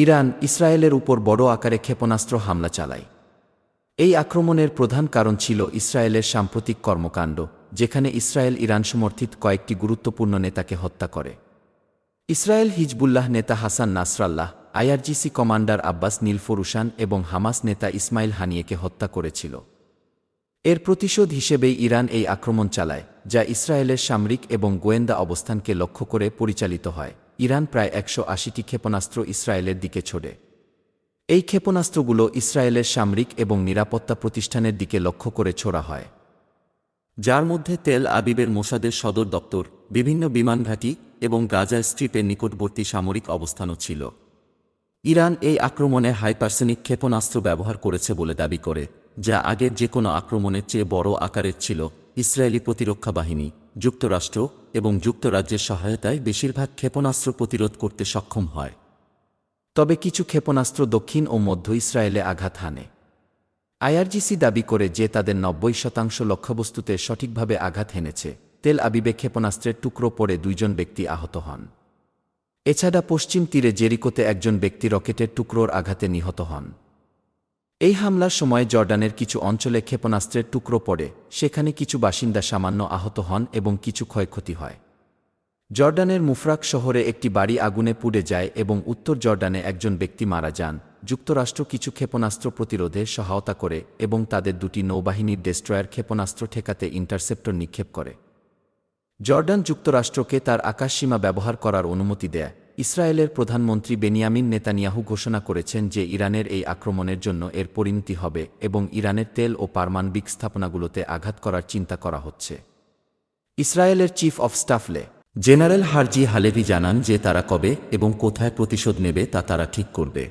Iran ইসরায়েলের উপর বড় আকারে ক্ষেপণাস্ত্র হামলা চালায়। এই আক্রমণের প্রধান কারণ ছিল ইসরায়েলের সাম্প্রতিক কর্মকাণ্ড, যেখানে ইসরায়েল ইরান সমর্থিত কয়েকটি গুরুত্বপূর্ণ নেতাকে হত্যা করে। ইসরায়েল হিজবুল্লাহ নেতা Hassan Nasrallah, IRGC commander Abbas Nilforoushan এবং হামাস নেতা ইসমাইল হানিয়েকে হত্যা করেছিল। এর প্রতিশোধ হিসেবেই ইরান এই আক্রমণ চালায়, যা ইসরায়েলের সামরিক এবং গোয়েন্দা অবস্থানকে লক্ষ্য করে পরিচালিত হয়। ইরান প্রায় ১৮০টি ক্ষেপণাস্ত্র ইসরায়েলের দিকে ছোড়ে। এই ক্ষেপণাস্ত্রগুলো ইসরায়েলের সামরিক এবং নিরাপত্তা প্রতিষ্ঠানের দিকে লক্ষ্য করে ছোড়া হয়, যার মধ্যে তেল আবিবের মোসাদের সদর দপ্তর, বিভিন্ন বিমান ঘাঁটি এবং গাজা স্ট্রিপের নিকটবর্তী সামরিক অবস্থানও ছিল। ইরান এই আক্রমণে হাইপারসনিক ক্ষেপণাস্ত্র ব্যবহার করেছে বলে দাবি করে, যা আগের যে কোনো আক্রমণের চেয়ে বড় আকারের ছিল। ইসরায়েলি প্রতিরক্ষা বাহিনী, যুক্তরাষ্ট্র এবং যুক্তরাজ্যের সহায়তায় বেশিরভাগ ক্ষেপণাস্ত্র প্রতিরোধ করতে সক্ষম হয়। তবে কিছু ক্ষেপণাস্ত্র দক্ষিণ ও মধ্য ইসরায়েলে আঘাত হানে। আইআরজিসি দাবি করে যে তাদের ৯০% লক্ষ্যবস্তুতে সঠিকভাবে আঘাত হেনেছে। তেল আবিবে ক্ষেপণাস্ত্রের টুকরো পড়ে ২ ব্যক্তি আহত হন। এছাড়া পশ্চিম তীরে জেরিকোতে একজন ব্যক্তি রকেটের টুকরোর আঘাতে নিহত হন। এই হামলার সময় জর্ডানের কিছু অঞ্চলে ক্ষেপণাস্ত্রের টুকরো পড়ে, সেখানে কিছু বাসিন্দা সামান্য আহত হন এবং কিছু ক্ষয়ক্ষতি হয়। জর্ডানের মুফরাক শহরে একটি বাড়ি আগুনে পুড়ে যায় এবং উত্তর জর্ডানে একজন ব্যক্তি মারা যান। যুক্তরাষ্ট্র কিছু ক্ষেপণাস্ত্র প্রতিরোধে সহায়তা করে এবং তাদের ২টি নৌবাহিনীর ডেস্ট্রয়ার ক্ষেপণাস্ত্র ঠেকাতে ইন্টারসেপ্টর নিক্ষেপ করে। জর্ডান যুক্তরাষ্ট্রকে তার আকাশসীমা ব্যবহার করার অনুমতি দেয়। ইসরায়েলের প্রধানমন্ত্রী বেনিয়ামিন নেতানিয়াহু ঘোষণা করেছেন যে ইরানের এই আক্রমণের জন্য এর পরিণতি হবে এবং ইরানের তেল ও পারমাণবিক স্থাপনাগুলোতে আঘাত করার চিন্তা করা হচ্ছে। ইসরায়েলের chief of staff general Herzi Halevi জানান যে তারা কবে এবং কোথায় প্রতিশোধ নেবে তা তারা ঠিক করবে।